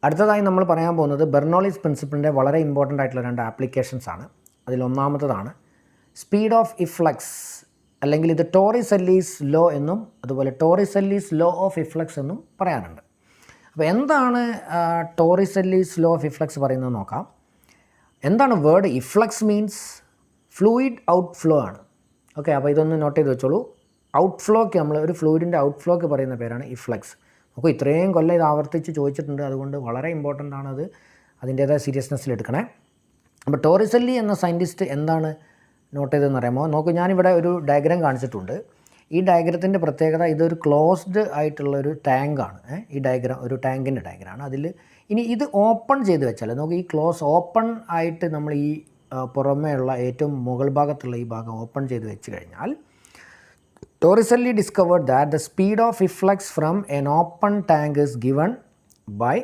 അടുത്തതായി നമ്മൾ പറയാൻ പോകുന്നത് ബെർണോളിസ് പ്രിൻസിപ്പിളിൻ്റെ വളരെ ഇമ്പോർട്ടൻ്റ് ആയിട്ടുള്ള 2 ആപ്ലിക്കേഷൻസ് ആണ്. അതിലൊന്നാമത്തതാണ് സ്പീഡ് ഓഫ് ഇഫ്ലക്സ്, അല്ലെങ്കിൽ ഇത് ടോറിസെല്ലീസ് ലോ എന്നും അതുപോലെ ടോറിസെല്ലീസ് ലോ ഓഫ് ഇഫ്ലക്സ് എന്നും പറയാറുണ്ട്. അപ്പോൾ എന്താണ് ടോറിസെല്ലീസ് ലോ ഓഫ് ഇഫ്ലക്സ് പറയുന്നത് നോക്കാം. എന്താണ് word? ഇഫ്ലക്സ് means fluid out flow ആണ്. ഓക്കെ, അപ്പോൾ ഇതൊന്ന് നോട്ട് ചെയ്ത് വെച്ചോളൂ. ഔട്ട് ഫ്ലോക്ക്, നമ്മൾ ഒരു ഫ്ലൂയിഡിൻ്റെ ഔട്ട് ഫ്ലോക്ക് പറയുന്ന പേരാണ് ഇഫ്ലക്സ്. നമുക്ക് ഇത്രയും കൊല്ലം ഇത് ആവർത്തിച്ച് ചോദിച്ചിട്ടുണ്ട്, അതുകൊണ്ട് വളരെ ഇമ്പോർട്ടൻ്റ് ആണ്, അത് അതിൻ്റേതായ സീരിയസ്നെസ്സിൽ എടുക്കണേ. അപ്പോൾ ടോറിസെല്ലി എന്ന സയൻറ്റിസ്റ്റ് എന്താണ് നോട്ട് ചെയ്തതെന്ന് അറിയാമോ? നോക്കൂ, ഞാനിവിടെ ഒരു ഡയഗ്രാം കാണിച്ചിട്ടുണ്ട്. ഈ ഡയഗ്രത്തിൻ്റെ പ്രത്യേകത, ഇതൊരു ക്ലോസ്ഡ് ആയിട്ടുള്ളൊരു ടാങ്കാണ്. ഈ ഡയഗ്രാം ഒരു ടാങ്കിൻ്റെ ഡയഗ്രാമാണ്. അതിൽ ഇനി ഇത് ഓപ്പൺ ചെയ്ത് വെച്ചാൽ, നമുക്ക് ഈ ക്ലോസ് ഓപ്പൺ ആയിട്ട് നമ്മൾ ഈ പുറമേയുള്ള ഏറ്റവും മുകൾ ഭാഗത്തുള്ള ഈ ഭാഗം ഓപ്പൺ ചെയ്ത് വെച്ച് കഴിഞ്ഞാൽ, Torricelli discovered that the speed of efflux from an open tank is given by,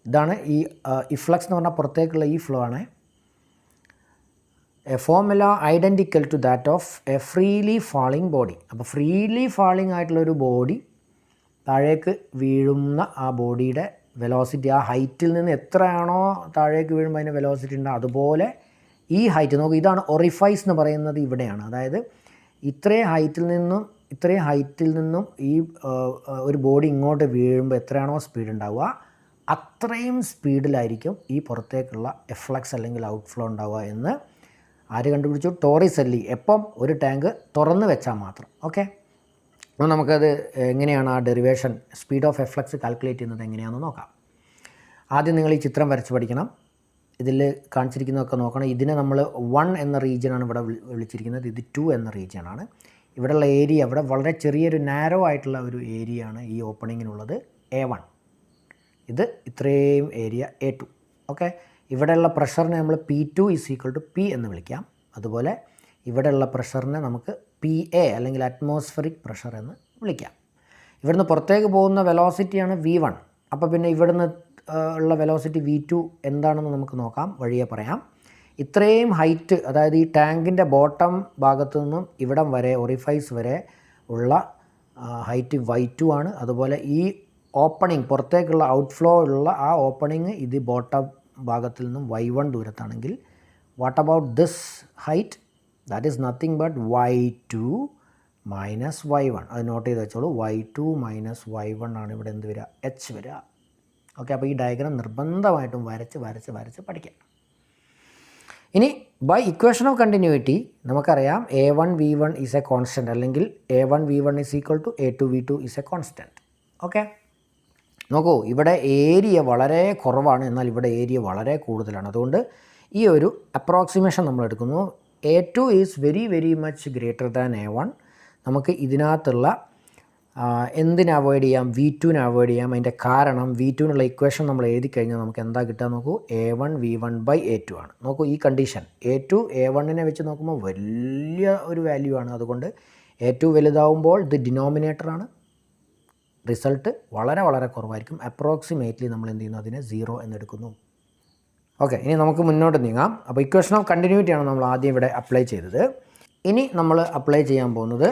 ഇതാണ് ഈ ഇഫ്ലക്സ് എന്ന് പറഞ്ഞാൽ പുറത്തേക്കുള്ള ഈ ഫ്ലോ ആണ്, a formula identical to that of a freely falling body. അപ്പോൾ ഫ്രീലി ഫാളിംഗ് ആയിട്ടുള്ളൊരു ബോഡി, താഴേക്ക് വീഴുന്ന ആ ബോഡിയുടെ വെലോസിറ്റി, ആ ഹൈറ്റിൽ നിന്ന് എത്രയാണോ താഴേക്ക് വീഴുമ്പോൾ അതിന് വെലോസിറ്റി ഉണ്ട്, അതുപോലെ ഈ ഹൈറ്റ് നോക്കുക, ഇതാണ് ഒറിഫൈസ് എന്ന് പറയുന്നത് ഇവിടെയാണ്. അതായത് ഇത്രയും ഹൈറ്റിൽ നിന്നും ഈ ഒരു ബോഡി ഇങ്ങോട്ട് വീഴുമ്പോൾ എത്രയാണോ സ്പീഡ് ഉണ്ടാവുക, അത്രയും സ്പീഡിലായിരിക്കും ഈ പുറത്തേക്കുള്ള എഫ്ലക്സ് അല്ലെങ്കിൽ ഔട്ട് ഫ്ലോ ഉണ്ടാവുക എന്ന് ആര് കണ്ടുപിടിച്ചു? ടോറിസെല്ലി. എപ്പം? ഒരു ടാങ്ക് തുറന്ന് വെച്ചാൽ മാത്രം. ഓക്കെ, അപ്പോൾ നമുക്കത് എങ്ങനെയാണ് ആ derivation speed of efflux calculate ചെയ്യുന്നത് എങ്ങനെയാണെന്ന് നോക്കാം. ആദ്യം നിങ്ങൾ ഈ ചിത്രം വരച്ച് പഠിക്കണം. ഇതിൽ കാണിച്ചിരിക്കുന്നതൊക്കെ നോക്കണം. ഇതിനെ നമ്മൾ 1 എന്ന റീജിയനാണ് ഇവിടെ വിളിച്ചിരിക്കുന്നത്, ഇത് 2 എന്ന റീജിയനാണ്. ഇവിടെയുള്ള ഏരിയ, ഇവിടെ വളരെ ചെറിയൊരു നാരോ ആയിട്ടുള്ള ഒരു ഏരിയ ആണ് ഈ ഓപ്പണിങ്ങിനുള്ളത്, A1. ഇത് ഇത്രയും ഏരിയ A2. ഓക്കെ, ഇവിടെയുള്ള പ്രഷറിനെ നമ്മൾ P2 = P എന്ന് വിളിക്കാം. അതുപോലെ ഇവിടെയുള്ള പ്രഷറിനെ നമുക്ക് PA അല്ലെങ്കിൽ അറ്റ്മോസ്ഫറിക് പ്രഷർ എന്ന് വിളിക്കാം. ഇവിടുന്ന് പുറത്തേക്ക് പോകുന്ന വെലോസിറ്റിയാണ് V1. അപ്പോൾ പിന്നെ ഇവിടുന്ന് ഉള്ള വെലോസിറ്റി V2 എന്താണെന്ന് നമുക്ക് നോക്കാം, വഴിയെ പറയാം. ഇത്രയും ഹൈറ്റ്, അതായത് ഈ ടാങ്കിൻ്റെ ബോട്ടം ഭാഗത്തു നിന്നും ഇവിടം വരെ, ഒറിഫൈസ് വരെ ഉള്ള ഹൈറ്റ് Y2 ആണ്. അതുപോലെ ഈ ഓപ്പണിംഗ്, പുറത്തേക്കുള്ള ഔട്ട് ഫ്ലോ ഉള്ള ആ ഓപ്പണിംഗ്, ഇത് ബോട്ടം ഭാഗത്തിൽ നിന്നും Y1 ദൂരത്താണെങ്കിൽ, what about this height? That is nothing but Y2 minus Y1. അത് നോട്ട് ചെയ്ത് വെച്ചോളൂ. Y2 മൈനസ് Y1 ആണ് ഇവിടെ എന്ത് വരിക? H വരിക. ഓക്കെ, അപ്പോൾ ഈ ഡയഗ്രാം നിർബന്ധമായിട്ടും വരച്ച് പഠിക്കാം. ഇനി ബൈ ഇക്വേഷൻ ഓഫ് കണ്ടിന്യൂറ്റി നമുക്കറിയാം A1 V1 is A constant, അല്ലെങ്കിൽ A1 V1 = A2 V2 is A constant. Okay, നോക്കൂ, ഇവിടെ ഏരിയ വളരെ കുറവാണ്, എന്നാൽ ഇവിടെ ഏരിയ വളരെ കൂടുതലാണ്. അതുകൊണ്ട് ഈ ഒരു അപ്രോക്സിമേഷൻ നമ്മൾ എടുക്കുന്നു. A2 is very much greater than A1. നമുക്ക് ഇതിനകത്തുള്ള എന്തിനെ അവോയ്ഡ് ചെയ്യാം? V2നെ അവോയ്ഡ് ചെയ്യാം. അതിൻ്റെ കാരണം V2നുള്ള ഇക്വേഷൻ നമ്മൾ എഴുതി കഴിഞ്ഞാൽ നമുക്ക് എന്താ കിട്ടുക നോക്കൂ, A1 V1/A2 ആണ്. നോക്കൂ ഈ കണ്ടീഷൻ, A2 A1നെ വെച്ച് നോക്കുമ്പോൾ വലിയ ഒരു വാല്യൂ ആണ്. അതുകൊണ്ട് A2 വലുതാവുമ്പോൾ ഇത് ഡിനോമിനേറ്ററാണ്, റിസൾട്ട് വളരെ കുറവായിരിക്കും. അപ്രോക്സിമേറ്റ്ലി നമ്മൾ എന്ത് ചെയ്യുന്നു, അതിനെ 0 എന്നെടുക്കുന്നു. ഓക്കെ, ഇനി നമുക്ക് മുന്നോട്ട് നീങ്ങാം. അപ്പോൾ ഇക്വേഷൻ ഓഫ് കണ്ടിന്യൂറ്റിയാണ് നമ്മൾ ആദ്യം ഇവിടെ അപ്ലൈ ചെയ്തത്. ഇനി നമ്മൾ അപ്ലൈ ചെയ്യാൻ പോകുന്നത്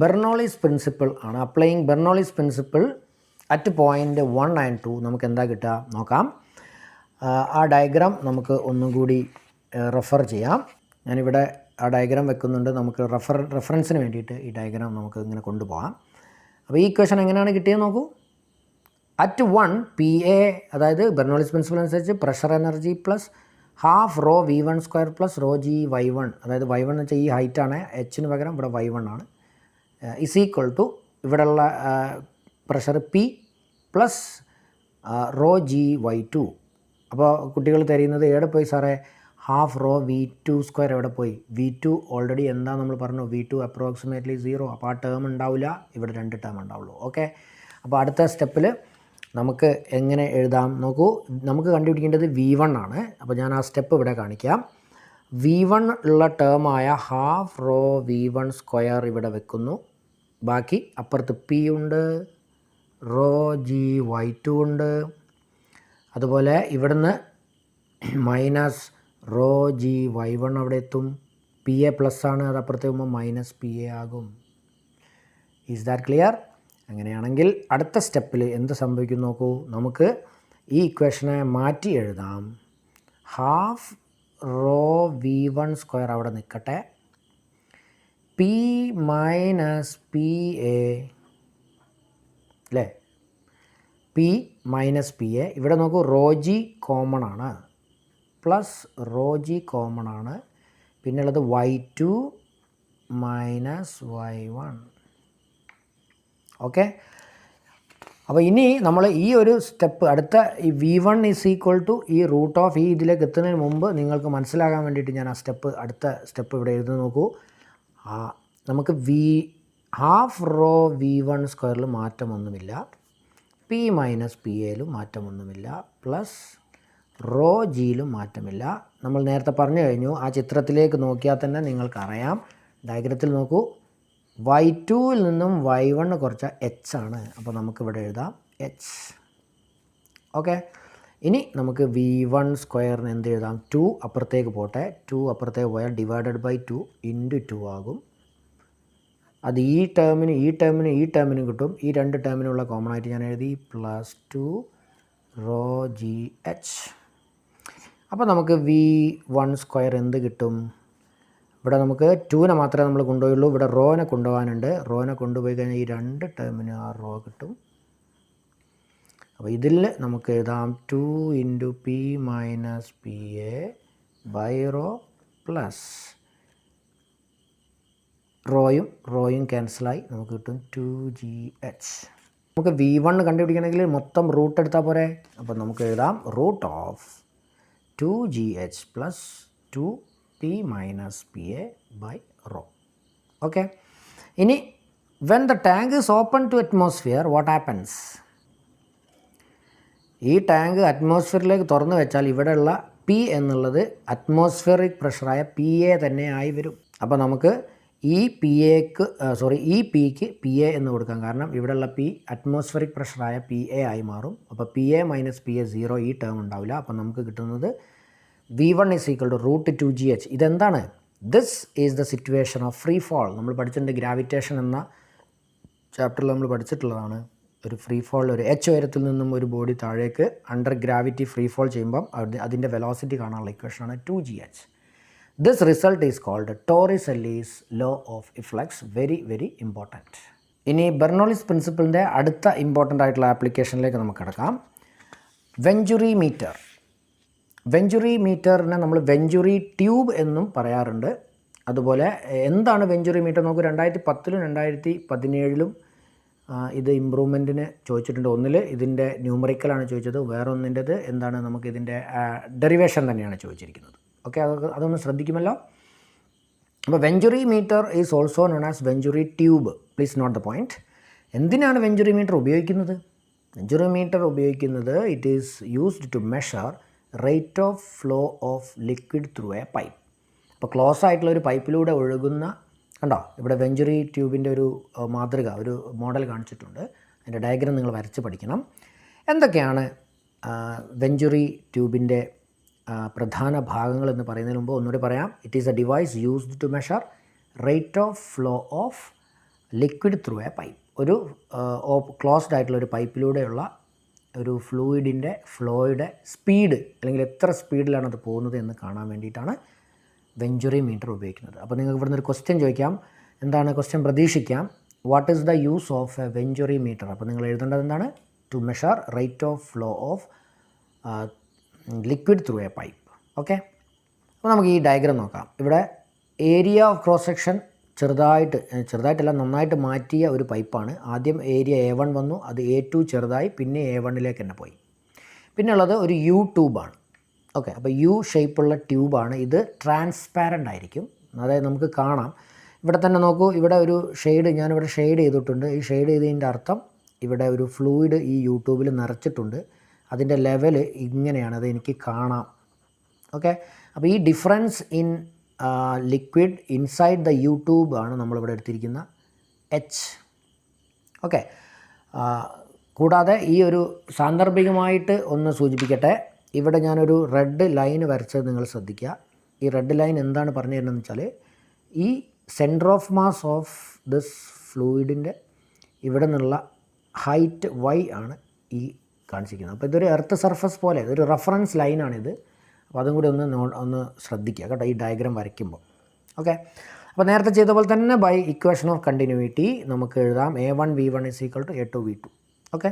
ബെർണോളിസ് പ്രിൻസിപ്പിൾ ആണ്. Applying Bernoulli's principle at point 1 and 2 നമുക്ക് എന്താ കിട്ടുക നോക്കാം. ആ ഡയഗ്രാം നമുക്ക് ഒന്നും കൂടി റെഫർ ചെയ്യാം. ഞാനിവിടെ ആ ഡയഗ്രാം വെക്കുന്നുണ്ട്, നമുക്ക് റെഫറൻസിന് വേണ്ടിയിട്ട് ഈ ഡയഗ്രാം നമുക്ക് ഇങ്ങനെ കൊണ്ടുപോകാം. അപ്പോൾ ഈ ഇക്വേഷൻ എങ്ങനെയാണ് കിട്ടിയത് നോക്കൂ. അറ്റ് 1 PA, അതായത് ബെർണോളിസ് പ്രിൻസിപ്പിൾ അനുസരിച്ച് pressure energy plus ½ ρ V1² plus ρ G Y1, അതായത് Y1 എന്ന് വെച്ചാൽ ഈ ഹൈറ്റാണ്, Hന് പകരം ഇവിടെ Y1 ആണ്, ഇസ് ഈക്വൽ ടു ഇവിടെയുള്ള pressure P plus ρ G Y2. അപ്പോൾ കുട്ടികൾ തരുന്നത് എവിടെ പോയി സാറേ? ½ ρ V2² എവിടെ പോയി? V2 ഓൾറെഡി എന്താ നമ്മൾ പറഞ്ഞു, V2 അപ്രോക്സിമേറ്റ്ലി 0. അപ്പോൾ ആ ടേം ഉണ്ടാവില്ല, ഇവിടെ 2 ടേം ഉണ്ടാവുള്ളൂ. ഓക്കെ, അപ്പോൾ അടുത്ത സ്റ്റെപ്പിൽ നമുക്ക് എങ്ങനെ എഴുതാം നോക്കൂ. നമുക്ക് കണ്ടുപിടിക്കേണ്ടത് V1 ആണ്. അപ്പോൾ ഞാൻ ആ സ്റ്റെപ്പ് ഇവിടെ കാണിക്കാം. V1 ഉള്ള ടേമായ ½ ρ V1² ഇവിടെ വെക്കുന്നു. ബാക്കി അപ്പുറത്ത് P ഉണ്ട്, ρ G Y2 ഉണ്ട്. അതുപോലെ ഇവിടുന്ന് മൈനസ് ρ G Y1 അവിടെ എത്തും. PA പ്ലസ് ആണ്, അത് അപ്പുറത്ത് പോകുമ്പോൾ മൈനസ് PA ആകും. Is that clear? അങ്ങനെയാണെങ്കിൽ അടുത്ത സ്റ്റെപ്പിൽ എന്ത് സംഭവിക്കും നോക്കൂ. നമുക്ക് ഈ ഇക്വേഷനെ മാറ്റി എഴുതാം. ഹാഫ് റോ v1² അവിടെ നിൽക്കട്ടെ, പി മൈനസ് പി എ അല്ലേ, പി മൈനസ് പി എ. ഇവിടെ നോക്കൂ, റോ ജി കോമൺ ആണ്, പ്ലസ് റോ ജി കോമൺ ആണ്, പിന്നെ ഉള്ളത് y2 മൈനസ് y1. ഓക്കെ, അപ്പോൾ ഇനി നമ്മൾ ഈ ഒരു സ്റ്റെപ്പ് അടുത്ത ഈ v1 = ഈ റൂട്ട് ഓഫ് ഈ ഇതിലേക്ക് എത്തുന്നതിന് മുമ്പ് നിങ്ങൾക്ക് മനസ്സിലാകാൻ വേണ്ടിയിട്ട് ഞാൻ ആ അടുത്ത സ്റ്റെപ്പ് ഇവിടെ എഴുതി നോക്കൂ. നമുക്ക് ഹാഫ് റോ v1² മാറ്റമൊന്നുമില്ല, പി മൈനസ് പി എയിലും മാറ്റമൊന്നുമില്ല, പ്ലസ് റോ ജിയിലും മാറ്റമില്ല. നമ്മൾ നേരത്തെ പറഞ്ഞു കഴിഞ്ഞു, ആ ചിത്രത്തിലേക്ക് നോക്കിയാൽ തന്നെ നിങ്ങൾക്കറിയാം. ഡയഗ്രത്തിൽ നോക്കൂ, y2ൽ നിന്നും y1 കുറച്ച h ആണ്. അപ്പോൾ നമുക്കിവിടെ എഴുതാം h. ഓക്കെ, ഇനി നമുക്ക് v1² എന്ത് എഴുതാം, 2 അപ്പുറത്തേക്ക് പോട്ടെ. 2 അപ്പുറത്തേക്ക് പോയാൽ /2 × 2 ആകും. അത് ഈ ടേമിനും കിട്ടും. ഈ രണ്ട് ടേമിനുള്ള കോമൺ ആയിട്ട് ഞാൻ എഴുതി +2 റോ ജി എച്ച്. അപ്പോൾ നമുക്ക് v1² എന്ത് കിട്ടും? ഇവിടെ നമുക്ക് 2നെ മാത്രമേ നമ്മൾ കൊണ്ടുപോയുള്ളൂ, ഇവിടെ റോനെ കൊണ്ടുപോകാനുണ്ട്. റോനെ കൊണ്ടുപോയി കഴിഞ്ഞാൽ ഈ രണ്ട് ടേമിന് ആ റോ കിട്ടും. അപ്പോൾ ഇതിൽ നമുക്ക് എഴുതാം 2 × p minus P A by rho plus റോയും ക്യാൻസലായി നമുക്ക് കിട്ടും 2gh. നമുക്ക് v1 കണ്ടുപിടിക്കണമെങ്കിൽ മൊത്തം റൂട്ട് എടുത്താൽ പോരെ. അപ്പോൾ നമുക്ക് എഴുതാം √2gh plus 2p minus P A by rho. Okay, ഇനി when the tank is open to atmosphere what happens? ഈ ടാങ്ക് അറ്റ്മോസ്ഫിയറിലേക്ക് തുറന്നു വെച്ചാൽ ഇവിടെയുള്ള പി എന്നുള്ളത് അറ്റ്മോസ്ഫിയറിക് പ്രഷറായ പി എ തന്നെ ആയി വരും. അപ്പോൾ നമുക്ക് ഈ പിക്ക് പി എ എന്ന് കൊടുക്കാം. കാരണം ഇവിടെയുള്ള പി അറ്റ്മോസ്ഫിയറിക് പ്രഷറായ പി എ ആയി മാറും. അപ്പോൾ P A minus P A 0, ഈ ടേം ഉണ്ടാവില്ല. അപ്പോൾ നമുക്ക് കിട്ടുന്നത് v1 = √2gh. ഇതെന്താണ്? This is the situation of free fall. നമ്മൾ പഠിച്ചിട്ടുണ്ട്, ഗ്രാവിറ്റേഷൻ എന്ന ചാപ്റ്ററിൽ നമ്മൾ പഠിച്ചിട്ടുള്ളതാണ്. ഒരു ഫ്രീ ഫോൾ, ഒരു h ഉയരത്തിൽ നിന്നും ഒരു ബോഡി താഴേക്ക് അണ്ടർ ഗ്രാവിറ്റി ഫ്രീ ഫോൾ ചെയ്യുമ്പം അതിൻ്റെ വെലോസിറ്റി കാണാനുള്ള ഇക്വേഷനാണ് 2gh. This result is called Torricelli's law of efflux. Very very important. ഇനി ബെർണോളിസ് പ്രിൻസിപ്പിളിൻ്റെ അടുത്ത ഇമ്പോർട്ടൻ്റ് ആയിട്ടുള്ള ആപ്ലിക്കേഷനിലേക്ക് നമുക്ക് കിടക്കാം. Venturi metre. വെഞ്ചുറി മീറ്ററിനെ നമ്മൾ വെഞ്ചുറി ട്യൂബ് എന്നും പറയാറുണ്ട്. അതുപോലെ എന്താണ് വെഞ്ചുറി മീറ്റർ? നമുക്ക് 2010ലും 2017ലും ഇത് ഇമ്പ്രൂവ്മെൻറ്റിന് ചോദിച്ചിട്ടുണ്ട്. ഒന്നിൽ ഇതിൻ്റെ ന്യൂമറിക്കലാണ് ചോദിച്ചത്, വേറൊന്നിൻ്റെത് എന്താണ്, നമുക്കിതിൻ്റെ ഡെറിവേഷൻ തന്നെയാണ് ചോദിച്ചിരിക്കുന്നത്. ഓക്കെ, അതൊന്ന് ശ്രദ്ധിക്കുമല്ലോ. അപ്പോൾ venturi meter is also known as venturi tube. Please note the point. എന്തിനാണ് വെഞ്ചുറി മീറ്റർ ഉപയോഗിക്കുന്നത്? വെഞ്ചുറി മീറ്റർ ഉപയോഗിക്കുന്നത് it is used to measure rate of flow of liquid through a pipe. അപ്പോൾ close ആയിട്ടുള്ള ഒരു പൈപ്പിലൂടെ ഒഴുകുന്ന, കണ്ടോ ഇവിടെ വെഞ്ചുറി ട്യൂബിൻ്റെ ഒരു മാതൃക, ഒരു മോഡൽ കാണിച്ചിട്ടുണ്ട്. അതിൻ്റെ ഡയഗ്രം നിങ്ങൾ വരച്ച് പഠിക്കണം. എന്തൊക്കെയാണ് വെഞ്ചുറി ട്യൂബിൻ്റെ പ്രധാന ഭാഗങ്ങൾ എന്ന് പറയുന്നതിന് മുമ്പ് ഒന്നുകൂടി പറയാം. It is a device used to measure rate of flow of liquid through a pipe. ഒരു ക്ലോസ്ഡ് ആയിട്ടുള്ള ഒരു പൈപ്പിലൂടെയുള്ള ഒരു ഫ്ലൂയിഡിൻ്റെ ഫ്ലോയുടെ സ്പീഡ്, അല്ലെങ്കിൽ എത്ര സ്പീഡിലാണ് അത് പോകുന്നത് എന്ന് കാണാൻ വേണ്ടിയിട്ടാണ് വെഞ്ചുറി മീറ്റർ ഉപയോഗിക്കുന്നത്. അപ്പോൾ നിങ്ങൾക്ക് ഇവിടുന്ന് ഒരു ക്വസ്റ്റ്യൻ ചോദിക്കാം. എന്താണ് ക്വസ്റ്റ്യൻ? പ്രതീക്ഷിക്കാം. What is the use of a venturi meter? അപ്പോൾ നിങ്ങൾ എഴുതേണ്ടത് എന്താണ്? To measure rate of flow of liquid through a pipe. Okay, അപ്പോൾ നമുക്ക് ഈ ഡയഗ്രം നോക്കാം. ഇവിടെ ഏരിയ ഓഫ് ക്രോസ് സെക്ഷൻ ചെറുതായിട്ടല്ല നന്നായിട്ട് മാറ്റിയ ഒരു പൈപ്പാണ്. ആദ്യം ഏരിയ A1 വന്നു, അത് A2 ചെറുതായി, പിന്നെ A1ലേക്ക് തന്നെ പോയി. പിന്നെ ഉള്ളത് ഒരു യു ട്യൂബാണ്. ഓക്കെ, അപ്പോൾ യു ഷേപ്പുള്ള ട്യൂബാണ്. ഇത് ട്രാൻസ്പാരൻ്റ് ആയിരിക്കും, അതായത് നമുക്ക് കാണാം. ഇവിടെ തന്നെ നോക്കൂ, ഇവിടെ ഒരു ഷെയ്ഡ്, ഞാനിവിടെ ഷെയ്ഡ് ചെയ്തിട്ടുണ്ട്. ഈ ഷെയ്ഡ് ചെയ്തതിൻ്റെ അർത്ഥം ഇവിടെ ഒരു ഫ്ലൂയിഡ് ഈ യൂട്യൂബിൽ നിറച്ചിട്ടുണ്ട്. അതിൻ്റെ ലെവൽ ഇങ്ങനെയാണ്, അത് എനിക്ക് കാണാം. ഓക്കെ, അപ്പോൾ ഈ difference in liquid inside the YouTube ആണ് നമ്മളിവിടെ എടുത്തിരിക്കുന്ന H. ഓക്കെ, കൂടാതെ ഈ ഒരു സാന്ദർഭികമായിട്ട് ഒന്ന് സൂചിപ്പിക്കട്ടെ. ഇവിടെ ഞാനൊരു റെഡ് ലൈൻ വരച്ചത് നിങ്ങൾ ശ്രദ്ധിക്കുക. ഈ റെഡ് ലൈൻ എന്താണ് പറഞ്ഞു തരുന്നതെന്ന് വെച്ചാൽ, ഈ centre of mass of this ഫ്ലൂയിഡിൻ്റെ ഇവിടെ നിന്നുള്ള ഹൈറ്റ് y ആണ് ഈ കാണിച്ചിരിക്കുന്നത്. അപ്പോൾ ഇതൊരു എർത്ത് സർഫസ് പോലെ ഒരു റെഫറൻസ് ലൈനാണിത്. അപ്പോൾ അതും കൂടി ഒന്ന് ശ്രദ്ധിക്കുക കേട്ടോ ഈ ഡയഗ്രാം വരയ്ക്കുമ്പോൾ. ഓക്കെ, അപ്പോൾ നേരത്തെ ചെയ്ത പോലെ തന്നെ ബൈ ഇക്വേഷൻ ഓഫ് കണ്ടിന്യൂറ്റി നമുക്ക് എഴുതാം A1 V1 = A2 V2. Okay,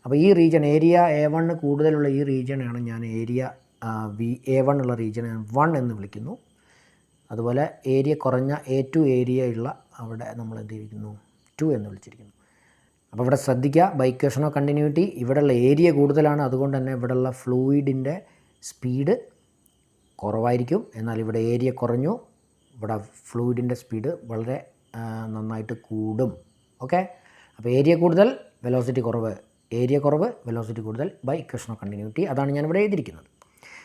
അപ്പോൾ ഈ റീജിയൻ ഏരിയ A1 കൂടുതലുള്ള ഈ റീജിയനാണ് ഞാൻ ഏരിയ A1 ഉള്ള റീജിയൻ 1 എന്ന് വിളിക്കുന്നു. അതുപോലെ ഏരിയ കുറഞ്ഞ A2 ഏരിയ ഉള്ള അവിടെ നമ്മൾ എന്ത് ചെയ്തിരിക്കുന്നു 2 എന്ന് വിളിച്ചിരിക്കുന്നു. അപ്പോൾ ഇവിടെ ശ്രദ്ധിക്കുക, ബൈ ഇക്വേഷൻ ഓഫ് കണ്ടിന്യൂറ്റി ഇവിടെയുള്ള ഏരിയ കൂടുതലാണ്, അതുകൊണ്ട് തന്നെ ഇവിടെയുള്ള ഫ്ലൂയിഡിൻ്റെ സ്പീഡ് കുറവായിരിക്കും. എന്നാൽ ഇവിടെ ഏരിയ കുറഞ്ഞു, ഇവിടെ ഫ്ലൂയിഡിൻ്റെ സ്പീഡ് വളരെ നന്നായിട്ട് കൂടും. ഓക്കെ, അപ്പോൾ ഏരിയ കൂടുതൽ വെലോസിറ്റി കുറവ്, ഏരിയ കുറവ് വെലോസിറ്റി കൂടുതൽ ബൈ ഇക്വേഷൻ ഓഫ് കണ്ടിന്യൂറ്റി. അതാണ് ഞാനിവിടെ എഴുതിയിരിക്കുന്നത്.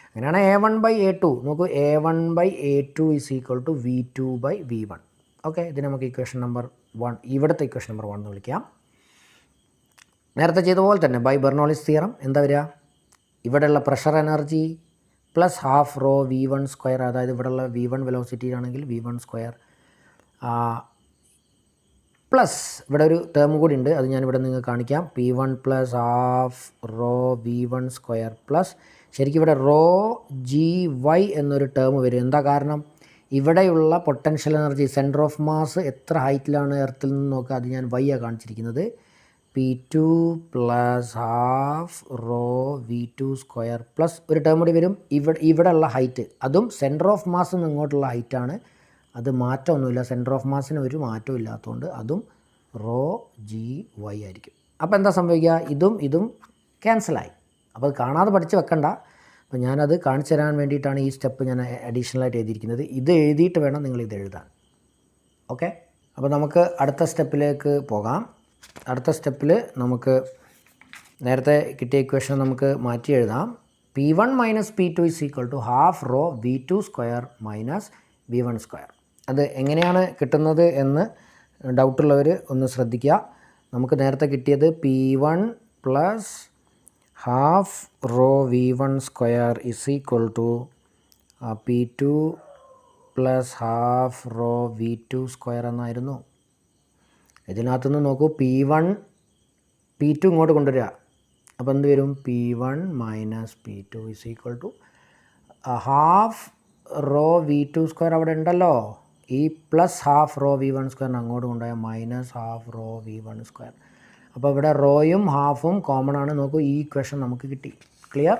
അങ്ങനെയാണ് A1/A2. നോക്കൂ, A1/A2 = V2/V1. ഓക്കെ, ഇത് നമുക്ക് ഇക്വേഷൻ നമ്പർ 1, ഇവിടുത്തെ ഇക്വേഷൻ നമ്പർ 1 എന്ന് വിളിക്കാം. നേരത്തെ ചെയ്ത പോലെ തന്നെ ബൈ ബെർണോളിസ് തിയറം എന്താ വരിക, ഇവിടെയുള്ള pressure energy plus ½ raw V1², അതായത് ഇവിടെയുള്ള V1 വെലോസിറ്റിയിലാണെങ്കിൽ V1² പ്ലസ് ഇവിടെ ഒരു ടേം കൂടി ഉണ്ട്, അത് ഞാനിവിടെ നിങ്ങൾക്ക് കാണിക്കാം. P1 + ½ റോ V1² പ്ലസ് ശരിക്കും ഇവിടെ റോ GY എന്നൊരു ടേം വരും. എന്താ കാരണം, ഇവിടെയുള്ള potential energy centre of mass എത്ര ഹൈറ്റിലാണ് എർത്തിൽ നിന്ന് നോക്കുക, അത് ഞാൻ Y കാണിച്ചിരിക്കുന്നത്. P2 + ½ റോ V2² പ്ലസ് ഒരു ടേം കൂടി വരും ഇവിടെയുള്ള ഹൈറ്റ്, അതും സെൻറ്റർ ഓഫ് മാസ് നിന്ന് ഇങ്ങോട്ടുള്ള ഹൈറ്റാണ്. അത് മാറ്റമൊന്നുമില്ല, സെൻറ്റർ ഓഫ് മാസിന് ഒരു മാറ്റവും ഇല്ലാത്തതുകൊണ്ട് അതും റോ GY ആയിരിക്കും. അപ്പോൾ എന്താ സംഭവിക്കുക, ഇതും ക്യാൻസലായി. അപ്പോൾ അത് കാണാതെ പഠിച്ച് വെക്കണ്ട. അപ്പോൾ ഞാനത് കാണിച്ചു തരാൻ വേണ്ടിയിട്ടാണ് ഈ സ്റ്റെപ്പ് ഞാൻ അഡീഷണലായിട്ട് എഴുതിയിരിക്കുന്നത്. ഇത് എഴുതിയിട്ട് വേണം നിങ്ങളിത് എഴുതാൻ. ഓക്കെ, അപ്പോൾ നമുക്ക് അടുത്ത സ്റ്റെപ്പിലേക്ക് പോകാം. അടുത്ത സ്റ്റെപ്പിൽ നമുക്ക് നേരത്തെ കിട്ടിയ ഇക്വേഷൻ നമുക്ക് മാറ്റി എഴുതാം. P1 - P2 = ½ raw V2² - V1². അത് എങ്ങനെയാണ് കിട്ടുന്നത് എന്ന് ഡൗട്ടുള്ളവർ ഒന്ന് ശ്രദ്ധിക്കുക. നമുക്ക് നേരത്തെ കിട്ടിയത് P1 + ½ raw V1² = P2 + ½ raw V2² എന്നായിരുന്നു. ഇതിനകത്തുനിന്ന് നോക്കൂ, P2 ഇങ്ങോട്ട് കൊണ്ടുവരിക. അപ്പോൾ എന്ത് വരും, P1 - P2 = ½ റോ V2² അവിടെ ഉണ്ടല്ലോ, ഈ പ്ലസ് ½ റോ V1² അങ്ങോട്ട് കൊണ്ടുപോയാൽ -½ റോ V1². അപ്പോൾ ഇവിടെ റോയും ഹാഫും കോമൺ ആണ്. നോക്കൂ, ഈ ഇക്വേഷൻ നമുക്ക് കിട്ടി. ക്ലിയർ.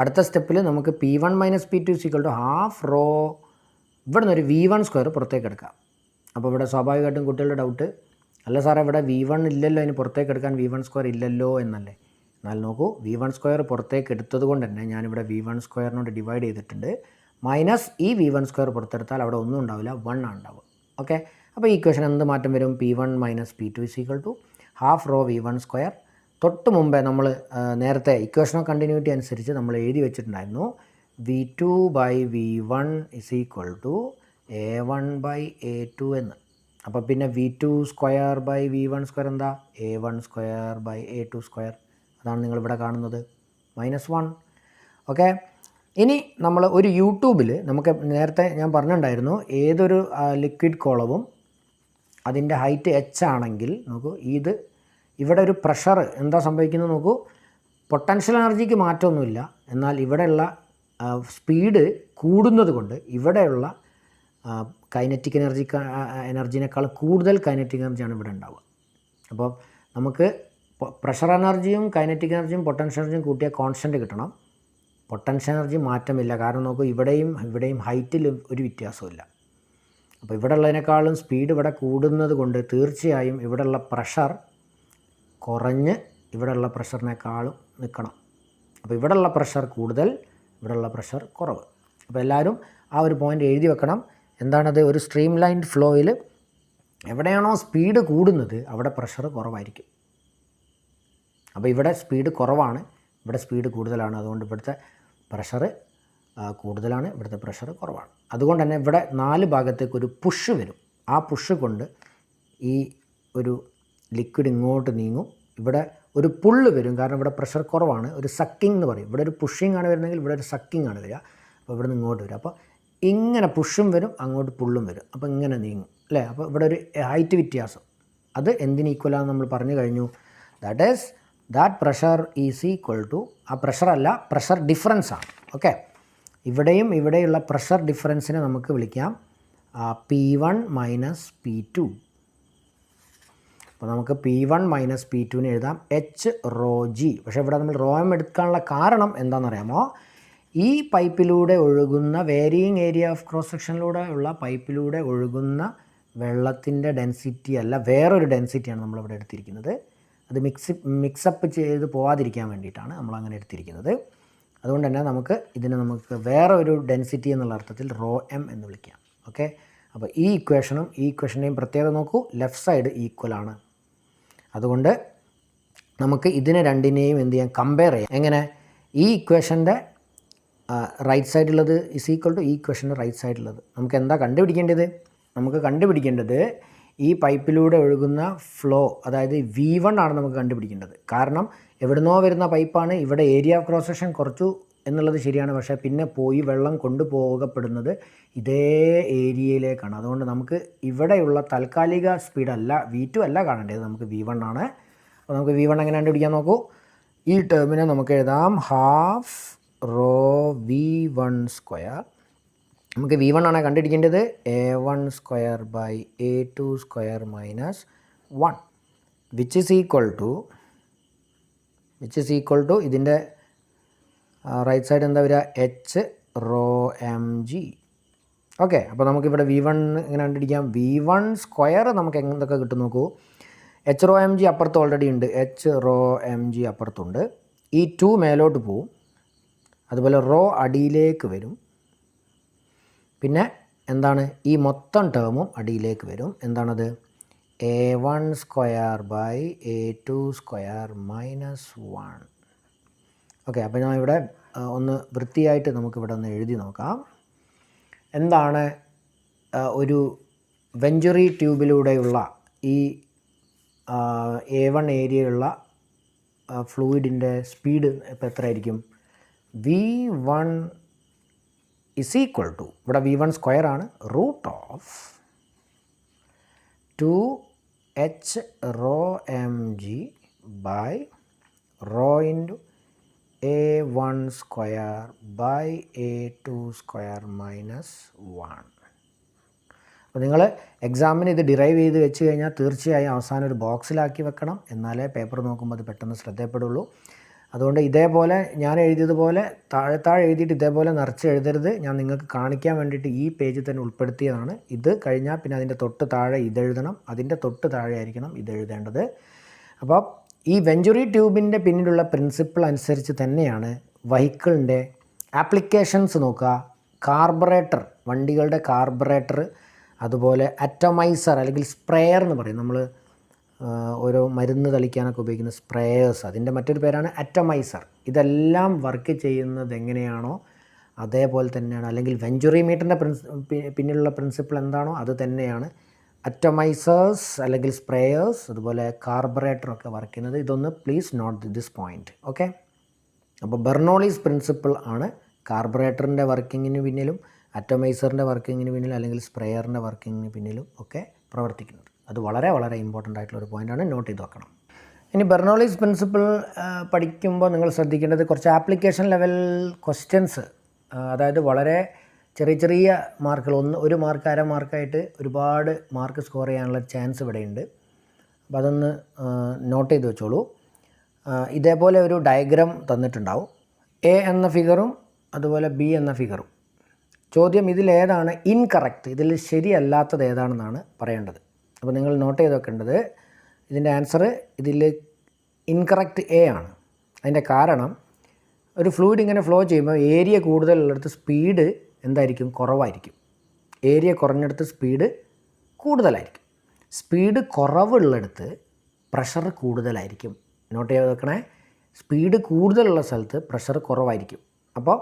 അടുത്ത സ്റ്റെപ്പിൽ നമുക്ക് P1 - P2 = ½ റോ, ഇവിടെ നിന്നൊരു V1² പുറത്തേക്ക് എടുക്കാം. അപ്പോൾ ഇവിടെ സ്വാഭാവികമായിട്ടും കുട്ടികളുടെ ഡൗട്ട്, അല്ല സാറേ ഇവിടെ V1 ഇല്ലല്ലോ, അതിന് പുറത്തേക്ക് എടുക്കാൻ V1² ഇല്ലല്ലോ എന്നല്ലേ. എന്നാൽ നോക്കൂ, V1² പുറത്തേക്ക് എടുത്തത് കൊണ്ട് തന്നെ ഞാനിവിടെ V1² ഡിവൈഡ് ചെയ്തിട്ടുണ്ട്. മൈനസ് ഈ V1² പുറത്തെടുത്താൽ അവിടെ ഒന്നും ഉണ്ടാവില്ല, 1 ആണ് ഉണ്ടാവുക. ഓക്കെ, അപ്പോൾ ഈ ഇക്വേഷൻ എന്ത് മാറ്റം വരും, P1 - P2 = ½ റോ V1². തൊട്ട് മുമ്പേ നമ്മൾ നേരത്തെ ഇക്വേഷൻ ഓഫ് കണ്ടിന്യൂറ്റി അനുസരിച്ച് നമ്മൾ എഴുതി വെച്ചിട്ടുണ്ടായിരുന്നു V2/V1 = A1/A2 എന്ന്. അപ്പോൾ പിന്നെ V2²/V1² എന്താ, A1²/A2². അതാണ് നിങ്ങളിവിടെ കാണുന്നത് -1. ഓക്കെ, ഇനി നമ്മൾ ഒരു യൂട്യൂബിൽ നമുക്ക് നേരത്തെ ഞാൻ പറഞ്ഞിട്ടുണ്ടായിരുന്നു, ഏതൊരു ലിക്വിഡ് കോളവും അതിൻ്റെ ഹൈറ്റ് h ആണെങ്കിൽ നോക്കൂ, ഇവിടെ ഒരു പ്രഷർ എന്താ സംഭവിക്കുന്നത് നോക്കൂ, പൊട്ടൻഷ്യൽ എനർജിക്ക് മാറ്റമൊന്നുമില്ല. എന്നാൽ ഇവിടെയുള്ള സ്പീഡ് കൂടുന്നത് കൊണ്ട് ഇവിടെയുള്ള കൈനറ്റിക് എനർജിനേക്കാൾ കൂടുതൽ കൈനറ്റിക് എനർജിയാണ് ഇവിടെ ഉണ്ടാവുക. അപ്പോൾ നമുക്ക് പ്രഷർ എനർജിയും കൈനറ്റിക് എനർജിയും പൊട്ടൻഷ്യൽ എനർജിയും കൂട്ടിയ കോൺസ്റ്റൻറ്റ് കിട്ടണം. പൊട്ടൻഷ്യൽ എനർജി മാറ്റമില്ല, കാരണം നോക്കൂ ഇവിടെയും ഹൈറ്റിൽ ഒരു വ്യത്യാസമില്ല. അപ്പോൾ ഇവിടെ ഉള്ളതിനേക്കാളും സ്പീഡ് ഇവിടെ കൂടുന്നത് കൊണ്ട് തീർച്ചയായും ഇവിടെയുള്ള പ്രഷർ കുറഞ്ഞ് ഇവിടെയുള്ള പ്രഷറിനേക്കാളും നിൽക്കണം. അപ്പോൾ ഇവിടെയുള്ള പ്രഷർ കൂടുതൽ, ഇവിടെയുള്ള പ്രഷർ കുറവ്. അപ്പോൾ എല്ലാവരും ആ ഒരു പോയിൻ്റ് എഴുതി വെക്കണം. എന്താണത്, ഒരു സ്ട്രീം ലൈൻഡ് ഫ്ലോയിൽ എവിടെയാണോ സ്പീഡ് കൂടുന്നത് അവിടെ പ്രഷർ കുറവായിരിക്കും. അപ്പോൾ ഇവിടെ സ്പീഡ് കുറവാണ്, ഇവിടെ സ്പീഡ് കൂടുതലാണ്. അതുകൊണ്ട് ഇവിടുത്തെ പ്രഷർ കൂടുതലാണ്, ഇവിടുത്തെ പ്രഷർ കുറവാണ്. അതുകൊണ്ട് തന്നെ ഇവിടെ 4 ഭാഗത്തേക്ക് ഒരു പുഷ് വരും. ആ പുഷ് കൊണ്ട് ഈ ഒരു ലിക്വിഡ് ഇങ്ങോട്ട് നീങ്ങും. ഇവിടെ ഒരു പുള്ള് വരും, കാരണം ഇവിടെ പ്രഷർ കുറവാണ്. ഒരു സക്കിംഗ് എന്ന് പറയും. ഇവിടെ ഒരു പുഷിംഗ് ആണ് വരുന്നതെങ്കിൽ ഇവിടെ ഒരു സക്കിംഗ് ആണ് വരിക. അപ്പോൾ ഇവിടെ നിന്ന് ഇങ്ങോട്ട് വരും. അപ്പോൾ ഇങ്ങനെ പുഷും വരും, അങ്ങോട്ട് പുള്ളും വരും. അപ്പോൾ ഇങ്ങനെ നീങ്ങും അല്ലേ. അപ്പോൾ ഇവിടെ ഒരു ഹൈറ്റ് വ്യത്യാസം, അത് എന്തിന് ഈക്വലാണെന്ന് നമ്മൾ പറഞ്ഞു കഴിഞ്ഞു. That is that pressure is equal to, ആ പ്രഷറല്ല, പ്രഷർ ഡിഫറൻസാണ്. ഓക്കെ, ഇവിടെയുള്ള പ്രഷർ ഡിഫറൻസിനെ നമുക്ക് വിളിക്കാം P1 മൈനസ് P2. അപ്പോൾ നമുക്ക് P1 മൈനസ് P2നെ എഴുതാം H റോ G. പക്ഷേ ഇവിടെ നമ്മൾ റോ എം എടുക്കാനുള്ള കാരണം എന്താണെന്നറിയാമോ? ഈ പൈപ്പിലൂടെ ഒഴുകുന്ന, വേരിയിങ് ഏരിയ ഓഫ് ക്രോസ് സെക്ഷനിലൂടെ ഉള്ള പൈപ്പിലൂടെ ഒഴുകുന്ന വെള്ളത്തിൻ്റെ ഡെൻസിറ്റി അല്ല, വേറൊരു ഡെൻസിറ്റിയാണ് നമ്മളിവിടെ എടുത്തിരിക്കുന്നത്. അത് മിക്സപ്പ് ചെയ്ത് പോവാതിരിക്കാൻ വേണ്ടിയിട്ടാണ് നമ്മളങ്ങനെ എടുത്തിരിക്കുന്നത്. അതുകൊണ്ട് തന്നെ നമുക്ക് വേറെ ഒരു ഡെൻസിറ്റി എന്നുള്ള അർത്ഥത്തിൽ റോ എം എന്ന് വിളിക്കാം. ഓക്കെ, അപ്പോൾ ഈ ഇക്വേഷൻ്റെയും പ്രത്യേകത നോക്കൂ, ലെഫ്റ്റ് സൈഡ് ഈക്വൽ ആണ്. അതുകൊണ്ട് നമുക്ക് ഇതിനെ രണ്ടിനെയും എന്ത് ചെയ്യാം, കമ്പയർ ചെയ്യാം. എങ്ങനെ? ഈ ഇക്വേഷൻ്റെ റൈറ്റ് സൈഡിലുള്ളത് ഇസ് ഈക്വൽ ടു ഈ ഇക്വേഷൻ്റെ റൈറ്റ് സൈഡിലുള്ളത്. നമുക്ക് എന്താ കണ്ടുപിടിക്കേണ്ടത്? നമുക്ക് കണ്ടുപിടിക്കേണ്ടത് ഈ പൈപ്പിലൂടെ ഒഴുകുന്ന ഫ്ലോ, അതായത് V1 ആണ് നമുക്ക് കണ്ടുപിടിക്കേണ്ടത്. കാരണം എവിടുന്നോ വരുന്ന പൈപ്പാണ്, ഇവിടെ ഏരിയ ഓഫ് ക്രോസ് സെക്ഷൻ കുറച്ചു എന്നുള്ളത് ശരിയാണ്, പക്ഷേ പിന്നെ പോയി വെള്ളം കൊണ്ടുപോകപ്പെടുന്നത് ഇതേ ഏരിയയിലേക്കാണ്. അതുകൊണ്ട് നമുക്ക് ഇവിടെയുള്ള താൽക്കാലിക സ്പീഡല്ല, V2 അല്ല കാണേണ്ടത്, നമുക്ക് V1 ആണ്. അപ്പോൾ നമുക്ക് V1 എങ്ങനെ കണ്ടുപിടിക്കാൻ നോക്കൂ. ഈ ടേമിനെ നമുക്ക് എഴുതാം ഹാഫ് റോ V1 സ്ക്വയർ. നമുക്ക് V1 ആണ് കണ്ടുപിടിക്കേണ്ടത്, A1 square by A2 square minus 1 which is equal to ഇതിൻ്റെ റൈറ്റ് സൈഡ് എന്താ വരിക, H റോ mg. ഓക്കെ, അപ്പോൾ നമുക്കിവിടെ V1 എങ്ങനെ കണ്ടുപിടിക്കാം? V1 സ്ക്വയർ നമുക്ക് എന്തൊക്കെ കിട്ടും നോക്കൂ. H റോ mg അപ്പുറത്ത് ഓൾറെഡി ഉണ്ട്, H റോ mg അപ്പുറത്തുണ്ട്. ഈ 2 മേലോട്ട് പോവും, അതുപോലെ റോ അടിയിലേക്ക് വരും. പിന്നെ എന്താണ്, ഈ മൊത്തം ടേമും അടിയിലേക്ക് വരും. എന്താണത്? A1 square by A2 square minus 1. Okay, അപ്പോൾ ഞാൻ ഇവിടെ ഒന്ന് വൃത്തിയായിട്ട് നമുക്കിവിടെ ഒന്ന് എഴുതി നോക്കാം. എന്താണ് ഒരു വെഞ്ചുറി ട്യൂബിലൂടെയുള്ള ഈ A1 ഏരിയയുള്ള ഫ്ലൂയിഡിൻ്റെ സ്പീഡ് ഇപ്പോൾ എത്രയായിരിക്കും? V1 is equal to, ഇവിടെ V1 സ്ക്വയർ ആണ്, root of 2H rho mg by rho into A1 square by A2 square minus 1. അപ്പോൾ നിങ്ങൾ എക്സാമിന് ഇത് ഡിറൈവ് ചെയ്ത് വെച്ച് കഴിഞ്ഞാൽ തീർച്ചയായും അവസാനം ഒരു ബോക്സിലാക്കി വെക്കണം, എന്നാലേ പേപ്പർ നോക്കുമ്പോൾ അത് പെട്ടെന്ന് ശ്രദ്ധയപ്പെടുള്ളൂ. അതുകൊണ്ട് ഇതേപോലെ ഞാൻ എഴുതിയതുപോലെ താഴെ എഴുതിയിട്ട് ഇതേപോലെ നിറച്ച് എഴുതരുത്. ഞാൻ നിങ്ങൾക്ക് കാണിക്കാൻ വേണ്ടിയിട്ട് ഈ പേജിൽ തന്നെ ഉൾപ്പെടുത്തിയതാണ്. ഇത് കഴിഞ്ഞാൽ പിന്നെ അതിൻ്റെ തൊട്ട് താഴെ ഇതെഴുതണം, അതിൻ്റെ തൊട്ട് താഴെ ആയിരിക്കണം ഇതെഴുതേണ്ടത്. അപ്പോൾ ഈ വെഞ്ചുറി ട്യൂബിൻ്റെ പിന്നിലുള്ള പ്രിൻസിപ്പിൾ അനുസരിച്ച് തന്നെയാണ് വെഹിക്കിളിൻ്റെ ആപ്ലിക്കേഷൻസ് നോക്കുക. കാർബറേറ്റർ, വണ്ടികളുടെ കാർബറേറ്റർ, അതുപോലെ അറ്റമൈസർ അല്ലെങ്കിൽ സ്പ്രേയർ എന്ന് പറയും, നമ്മൾ ഓരോ മരുന്ന് തളിക്കാനൊക്കെ ഉപയോഗിക്കുന്ന സ്പ്രേയേഴ്സ്, അതിൻ്റെ മറ്റൊരു പേരാണ് അറ്റമൈസർ. ഇതെല്ലാം വർക്ക് ചെയ്യുന്നത് എങ്ങനെയാണോ അതേപോലെ തന്നെയാണ്, അല്ലെങ്കിൽ വെഞ്ചുറി മീറ്ററിൻ്റെ പിന്നിലുള്ള പ്രിൻസിപ്പിൾ എന്താണോ അത് തന്നെയാണ് അറ്റമൈസേഴ്സ് അല്ലെങ്കിൽ സ്പ്രേയേഴ്സ്, അതുപോലെ കാർബറേറ്ററൊക്കെ വർക്ക് ചെയ്യുന്നത്. ഇതൊന്ന് please note this point. Okay, അപ്പോൾ ബെർണോളീസ് പ്രിൻസിപ്പിൾ ആണ് കാർബറേറ്ററിൻ്റെ വർക്കിങ്ങിന് പിന്നിലും അറ്റമൈസറിൻ്റെ വർക്കിങ്ങിന് പിന്നിലും അല്ലെങ്കിൽ സ്പ്രേയറിൻ്റെ വർക്കിങ്ങിന് പിന്നിലും ഒക്കെ പ്രവർത്തിക്കുന്നത്. അത് വളരെ വളരെ ഇമ്പോർട്ടൻ്റ് ആയിട്ടുള്ളൊരു പോയിൻ്റാണ്, നോട്ട് ചെയ്ത് വെക്കണം. ഇനി ബെർണോളീസ് പ്രിൻസിപ്പിൾ പഠിക്കുമ്പോൾ നിങ്ങൾ ശ്രദ്ധിക്കേണ്ടത് കുറച്ച് ആപ്ലിക്കേഷൻ ലെവൽ ക്വസ്റ്റ്യൻസ്, അതായത് വളരെ ചെറിയ മാർക്കുകൾ, ഒരു മാർക്ക് അര മാർക്കായിട്ട് ഒരുപാട് മാർക്ക് സ്കോർ ചെയ്യാനുള്ള ചാൻസ് ഇവിടെയുണ്ട്. അപ്പോൾ അതൊന്ന് നോട്ട് ചെയ്ത് വെച്ചോളൂ. ഇതേപോലെ ഒരു ഡയഗ്രാം തന്നിട്ടുണ്ടാവും, A എന്ന ഫിഗറും അതുപോലെ B എന്ന ഫിഗറും. ചോദ്യം ഇതിലേതാണ് ഇൻകറക്റ്റ്, ഇതിൽ ശരിയല്ലാത്തത് ഏതാണെന്നാണ് പറയേണ്ടത്. അപ്പോൾ നിങ്ങൾ നോട്ട് ചെയ്ത് വെക്കേണ്ടത്, ഇതിൻ്റെ ആൻസർ ഇതിൽ ഇൻകറക്റ്റ് A ആണ്. അതിൻ്റെ കാരണം ഒരു ഫ്ലൂയിഡ് ഇങ്ങനെ ഫ്ലോ ചെയ്യുമ്പോൾ ഏരിയ കൂടുതലുള്ളിടത്ത് സ്പീഡ് എന്തായിരിക്കും? കുറവായിരിക്കും. ഏരിയ കുറഞ്ഞിടത്ത് സ്പീഡ് കൂടുതലായിരിക്കും. സ്പീഡ് കുറവുള്ളിടത്ത് പ്രഷർ കൂടുതലായിരിക്കും. നോട്ട് ചെയ്ത് വെക്കണേ, സ്പീഡ് കൂടുതലുള്ള സ്ഥലത്ത് പ്രഷർ കുറവായിരിക്കും. അപ്പോൾ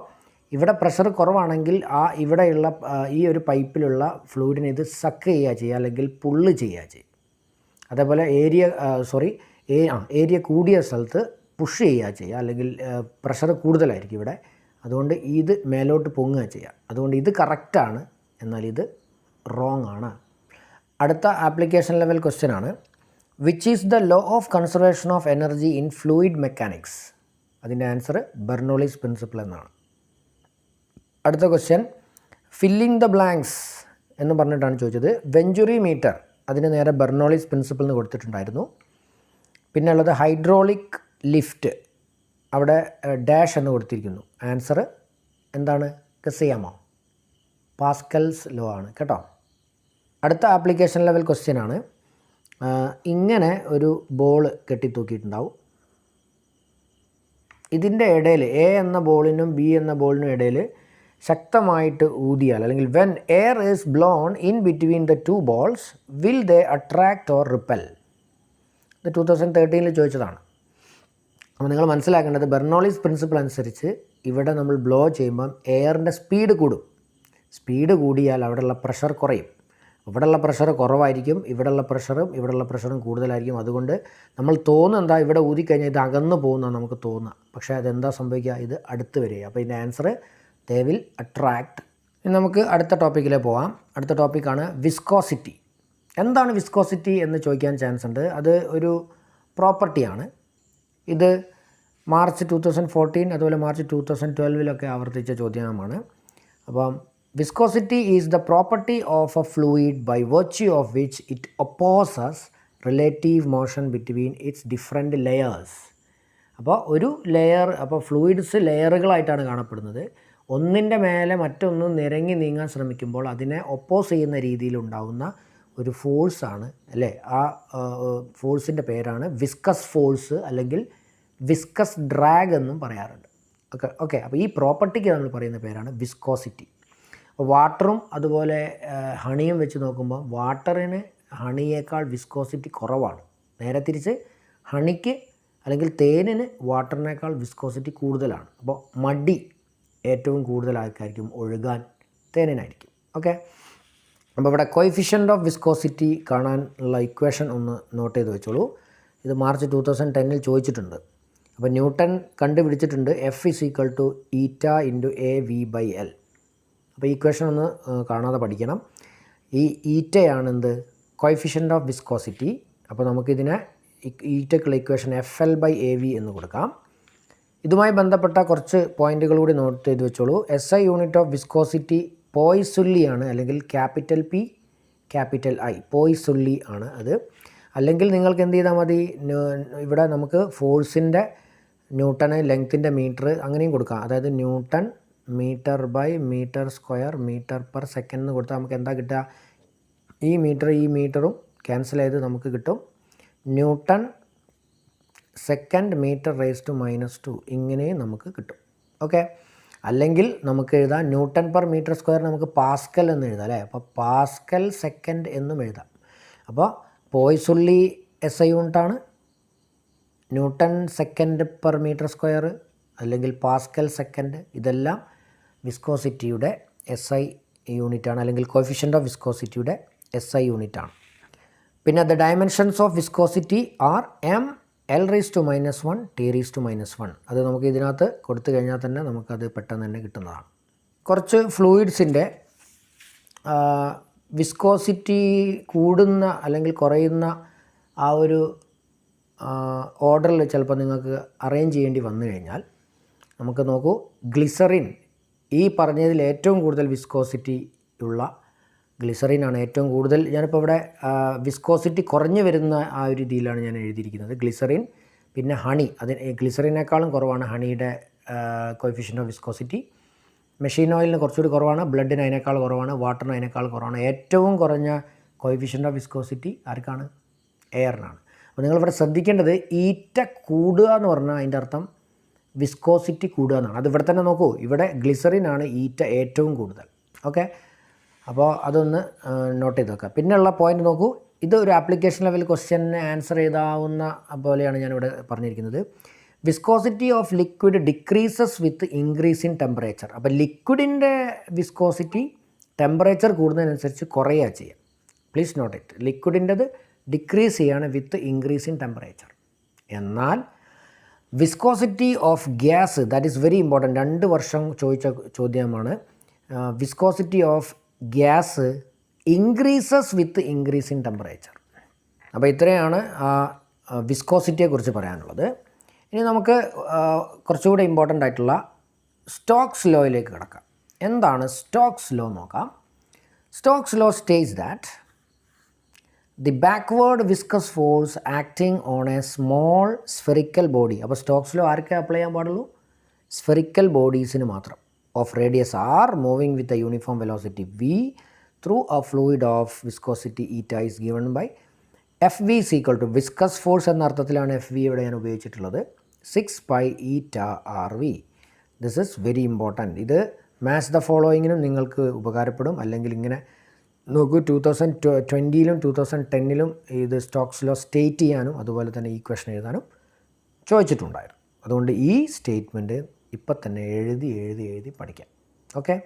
ഇവിടെ പ്രഷർ കുറവാണെങ്കിൽ ഇവിടെയുള്ള ഈ ഒരു പൈപ്പിലുള്ള ഫ്ലൂയിഡിനെ ഇത് സക്ക് ചെയ്യുക അല്ലെങ്കിൽ പുള്ള് ചെയ്യുക. അതേപോലെ ഏരിയ കൂടിയ സ്ഥലത്ത് പുഷ് ചെയ്യുക അല്ലെങ്കിൽ പ്രഷർ കൂടുതലായിരിക്കും ഇവിടെ. അതുകൊണ്ട് ഇത് മേലോട്ട് പൊങ്ങുക ചെയ്യുക. അതുകൊണ്ട് ഇത് കറക്റ്റാണ്, എന്നാൽ ഇത് റോങ് ആണ്. അടുത്ത ആപ്ലിക്കേഷൻ ലെവൽ ക്വസ്റ്റ്യൻ ആണ്. Which is the law of conservation of energy in fluid mechanics? അതിൻ്റെ ആൻസർ ബെർണോളീസ് പ്രിൻസിപ്പിൾ എന്നാണ്. അടുത്ത ക്വസ്റ്റ്യൻ, ഫില്ലിംഗ് ദ ബ്ലാങ്ക്സ് എന്ന് പറഞ്ഞിട്ടാണ് ചോദിച്ചത്. വെഞ്ചുറി മീറ്റർ, അതിന് നേരെ ബെർണോളീസ് പ്രിൻസിപ്പിൾ എന്ന് കൊടുത്തിട്ടുണ്ടായിരുന്നു. പിന്നെ ഉള്ളത് ഹൈഡ്രോളിക് ലിഫ്റ്റ്, അവിടെ ഡാഷ് എന്ന് കൊടുത്തിരിക്കുന്നു. ആൻസർ എന്താണ്? ഗസ് ചെയ്യാമോ? പാസ്കൽസ് ലോ ആണ് കേട്ടോ. അടുത്ത ആപ്ലിക്കേഷൻ ലെവൽ ക്വസ്റ്റ്യൻ ആണ്. ഇങ്ങനെ ഒരു ബോൾ കെട്ടിത്തൂക്കിയിട്ടുണ്ടാവും. ഇതിൻ്റെ ഇടയിൽ എ എന്ന ബോളിനും ബി എന്ന ബോളിനും ഇടയിൽ ശക്തമായിട്ട് ഊതിയാൽ, അല്ലെങ്കിൽ when air is blown in between the two balls will they attract or ripple? ഇത് 2013 ചോദിച്ചതാണ്. അപ്പോൾ നിങ്ങൾ മനസ്സിലാക്കേണ്ടത് ബെർണോളീസ് പ്രിൻസിപ്പിൾ അനുസരിച്ച് ഇവിടെ നമ്മൾ ബ്ലോ ചെയ്യുമ്പം എയറിൻ്റെ സ്പീഡ് കൂടും. സ്പീഡ് കൂടിയാൽ അവിടെയുള്ള പ്രഷർ കുറയും. ഇവിടെയുള്ള പ്രഷർ കുറവായിരിക്കും, ഇവിടെയുള്ള പ്രഷറും കൂടുതലായിരിക്കും. അതുകൊണ്ട് നമ്മൾ തോന്നുന്നത് എന്താ, ഇവിടെ ഊതിക്കഴിഞ്ഞാൽ ഇത് അകന്നു പോകുന്നതാണ് നമുക്ക് തോന്നുക. പക്ഷേ അതെന്താ സംഭവിക്കുക? ഇത് അടുത്ത് വരിക. അപ്പോൾ ഇതിൻ്റെ ആൻസർ ദേ വിൽ അട്രാക്ട്. ഇനി നമുക്ക് അടുത്ത ടോപ്പിക്കിലേക്ക് പോകാം. അടുത്ത ടോപ്പിക്കാണ് വിസ്കോസിറ്റി. എന്താണ് വിസ്കോസിറ്റി എന്ന് ചോദിക്കാൻ ചാൻസ് ഉണ്ട്. അത് ഒരു പ്രോപ്പർട്ടിയാണ്. ഇത് മാർച്ച് 2014 അതുപോലെ മാർച്ച് 2012 ആവർത്തിച്ച ചോദ്യമാണ്. അപ്പം viscosity is the property of a fluid by virtue of which it opposes relative motion between its different layers. അപ്പോൾ ഒരു ലെയർ, അപ്പോൾ ഫ്ലൂയിഡ്സ് ലെയറുകളായിട്ടാണ് കാണപ്പെടുന്നത്. ഒന്നിൻ്റെ മേലെ മറ്റൊന്ന് നിരങ്ങി നീങ്ങാൻ ശ്രമിക്കുമ്പോൾ അതിനെ ഒപ്പോസ് ചെയ്യുന്ന രീതിയിലുണ്ടാകുന്ന ഒരു ഫോഴ്സാണ് അല്ലേ. ആ ഫോഴ്സിൻ്റെ പേരാണ് വിസ്കസ് ഫോഴ്സ്, അല്ലെങ്കിൽ വിസ്കസ് ഡ്രാഗ് എന്നും പറയാറുണ്ട്. ഓക്കെ. അപ്പോൾ ഈ പ്രോപ്പർട്ടിക്ക് നമ്മൾ പറയുന്ന പേരാണ് വിസ്കോസിറ്റി. വാട്ടറും അതുപോലെ ഹണിയും വെച്ച് നോക്കുമ്പോൾ വാട്ടറിന് ഹണിയേക്കാൾ വിസ്കോസിറ്റി കുറവാണ്. നേരെ തിരിച്ച് ഹണിക്ക് അല്ലെങ്കിൽ തേനിന് വാട്ടറിനേക്കാൾ വിസ്കോസിറ്റി കൂടുതലാണ്. അപ്പോൾ മടി ഏറ്റവും കൂടുതലായിരിക്കും ഒഴുകാൻ തേനിനായിരിക്കും. ഓക്കെ. അപ്പോൾ ഇവിടെ കോഎഫിഷ്യൻ്റ് ഓഫ് വിസ്കോസിറ്റി കാണാനുള്ള ഇക്വേഷൻ ഒന്ന് നോട്ട് ചെയ്ത് വെച്ചോളൂ. ഇത് മാർച്ച് 2010 ചോദിച്ചിട്ടുണ്ട്. അപ്പോൾ ന്യൂട്ടൺ കണ്ടുപിടിച്ചിട്ടുണ്ട് F = η × AV/L. അപ്പോൾ ഈ ഇക്വേഷൻ ഒന്ന് കാണാതെ പഠിക്കണം. ഈ ഈറ്റയാണ് എന്ത്? Coefficient of viscosity. അപ്പോൾ നമുക്കിതിനെ ഈറ്റക്കുള്ള ഇക്വേഷൻ FL/AV എന്ന് കൊടുക്കാം. ഇതുമായി ബന്ധപ്പെട്ട കുറച്ച് പോയിന്റുകൾ കൂടി നോട്ട് ചെയ്ത് വെച്ചോളൂ. SI യൂണിറ്റ് ഓഫ് വിസ്കോസിറ്റി പോയ്സുള്ളിയാണ്, അല്ലെങ്കിൽ ക്യാപിറ്റൽ P ക്യാപിറ്റൽ I പോയ്സുള്ളി ആണ് അത്. അല്ലെങ്കിൽ നിങ്ങൾക്ക് എന്ത് ചെയ്താൽ മതി, ഇവിടെ നമുക്ക് ഫോഴ്സിൻ്റെ ന്യൂട്ടന് ലെങ്ത്തിൻ്റെ മീറ്റർ അങ്ങനെയും കൊടുക്കാം. അതായത് ന്യൂട്ടൺ m/m² m/s എന്ന് കൊടുത്താൽ നമുക്ക് എന്താ കിട്ടുക? ഈ മീറ്ററും ക്യാൻസൽ ചെയ്ത് നമുക്ക് കിട്ടും ന്യൂട്ടൺ സെക്കൻഡ് m/2 ഇങ്ങനെയും നമുക്ക് കിട്ടും. ഓക്കെ. അല്ലെങ്കിൽ നമുക്ക് എഴുതാം Nm/m², നമുക്ക് പാസ്കൽ എന്ന് എഴുതാം അല്ലേ. അപ്പോൾ പാസ്കൽ സെക്കൻഡ് എന്നും എഴുതാം. അപ്പോൾ പോയ്സുള്ളി SI യൂണിറ്റാണ്, ന്യൂട്ടൺ സെക്കൻഡ്/m², അല്ലെങ്കിൽ പാസ്കൽ സെക്കൻഡ്, ഇതെല്ലാം വിസ്കോസിറ്റിയുടെ SI യൂണിറ്റാണ്, അല്ലെങ്കിൽ കോഎഫിഷ്യൻ്റ് ഓഫ് വിസ്കോസിറ്റിയുടെ SI യൂണിറ്റാണ്. പിന്നെ the dimensions of viscosity are m, L⁻⁻1 T⁻⁻1. അത് നമുക്ക് ഇതിനകത്ത് കൊടുത്തു കഴിഞ്ഞാൽ തന്നെ നമുക്കത് പെട്ടെന്ന് തന്നെ കിട്ടുന്നതാണ്. കുറച്ച് ഫ്ലൂയിഡ്സിൻ്റെ വിസ്കോസിറ്റി കൂടുന്ന അല്ലെങ്കിൽ കുറയുന്ന ആ ഒരു ഓർഡറിൽ ചിലപ്പോൾ നിങ്ങൾക്ക് അറേഞ്ച് ചെയ്യേണ്ടി വന്നു കഴിഞ്ഞാൽ, നമുക്ക് നോക്കൂ, ഗ്ലിസറിൻ ഈ പറഞ്ഞതിൽ ഏറ്റവും കൂടുതൽ വിസ്കോസിറ്റി ഉള്ള ഗ്ലിസറിനാണ് ഏറ്റവും കൂടുതൽ. ഞാനിപ്പോൾ ഇവിടെ വിസ്കോസിറ്റി കുറഞ്ഞു വരുന്ന ആ ഒരു രീതിയിലാണ് ഞാൻ എഴുതിയിരിക്കുന്നത്. ഗ്ലിസറിൻ, പിന്നെ ഹണി, ഗ്ലിസറിനേക്കാളും കുറവാണ് ഹണിയുടെ കോഎഫിഷ്യൻ്റ് ഓഫ് വിസ്കോസിറ്റി. മെഷീൻ ഓയിലിന് കുറച്ചുകൂടി കുറവാണ്, ബ്ലഡിന് അതിനേക്കാൾ കുറവാണ്, വാട്ടറിന് അതിനേക്കാൾ കുറവാണ്. ഏറ്റവും കുറഞ്ഞ കോഎഫിഷ്യൻ്റ് ഓഫ് വിസ്കോസിറ്റി ആർക്കാണ്? എയറിനാണ്. അപ്പോൾ നിങ്ങളിവിടെ ശ്രദ്ധിക്കേണ്ടത് ഈറ്റ കൂടുക എന്ന് പറഞ്ഞാൽ അതിൻ്റെ അർത്ഥം വിസ്കോസിറ്റി കൂടുക എന്നാണ്. അത് ഇവിടെ തന്നെ നോക്കൂ, ഇവിടെ ഗ്ലിസറിനാണ് ഈറ്റ ഏറ്റവും കൂടുതൽ. ഓക്കെ. അപ്പോൾ അതൊന്ന് നോട്ട് ചെയ്ത് വെക്കുക. പിന്നെയുള്ള പോയിന്റ് നോക്കൂ, ഇത് ഒരു ആപ്ലിക്കേഷൻ ലെവൽ ക്വസ്റ്റ്യന് ആൻസർ ചെയ്താവുന്ന പോലെയാണ് ഞാനിവിടെ പറഞ്ഞിരിക്കുന്നത്. Viscosity of liquid decreases with increase in temperature. അപ്പോൾ ലിക്വിഡിൻ്റെ വിസ്കോസിറ്റി ടെമ്പറേച്ചർ കൂടുന്നതിനനുസരിച്ച് കുറയുക ചെയ്യുക. Please note it. ലിക്വിഡിൻ്റെത് ഡിക്രീസ് ചെയ്യാണ് വിത്ത് ഇൻക്രീസ് ഇൻ ടെമ്പറേച്ചർ. എന്നാൽ viscosity of gas, that is very important, 2 വർഷം ചോദിച്ച ചോദ്യമാണ്. Viscosity of gas increases with increase in temperature. അപ്പോൾ ഇത്രയാണ് വിസ്കോസിറ്റിയെക്കുറിച്ച് പറയാനുള്ളത്. ഇനി നമുക്ക് കുറച്ചുകൂടി ഇമ്പോർട്ടൻ്റ് ആയിട്ടുള്ള സ്റ്റോക്സ് ലോയിലേക്ക് കിടക്കാം. എന്താണ് സ്റ്റോക്സ് ലോ നോക്കാം. Stokes law states that the backward viscous force acting on a small spherical body. അപ്പോൾ സ്റ്റോക്സ് ലോ ആർക്കേ അപ്ലൈ ചെയ്യാൻ പാടുള്ളൂ? സ്ഫെറിക്കൽ ബോഡീസിന് മാത്രം. Of radius R moving with a uniform velocity V through a fluid of viscosity eta is given by F V is equal to viscous force എന്ന അർത്ഥത്തിലാണ് F V ഇവിടെ ഞാൻ ഉപയോഗിച്ചിട്ടുള്ളത് 6 pi eta R V. This is very important. ഇത് match the ഫോളോയിങ്ങിനും നിങ്ങൾക്ക് ഉപകാരപ്പെടും. അല്ലെങ്കിൽ ഇങ്ങനെ നോക്കൂ, 2020-ലും 2010-ലും ഇത് സ്റ്റോക്സ് ലോ സ്റ്റേറ്റ് ചെയ്യാനും അതുപോലെ തന്നെ ഈക്വേഷൻ എഴുതാനും ചോദിച്ചിട്ടുണ്ടായിരുന്നു. അതുകൊണ്ട് ഈ സ്റ്റേറ്റ്മെൻറ്റ് ഇപ്പം തന്നെ എഴുതി പഠിക്കാം. ഓക്കെ.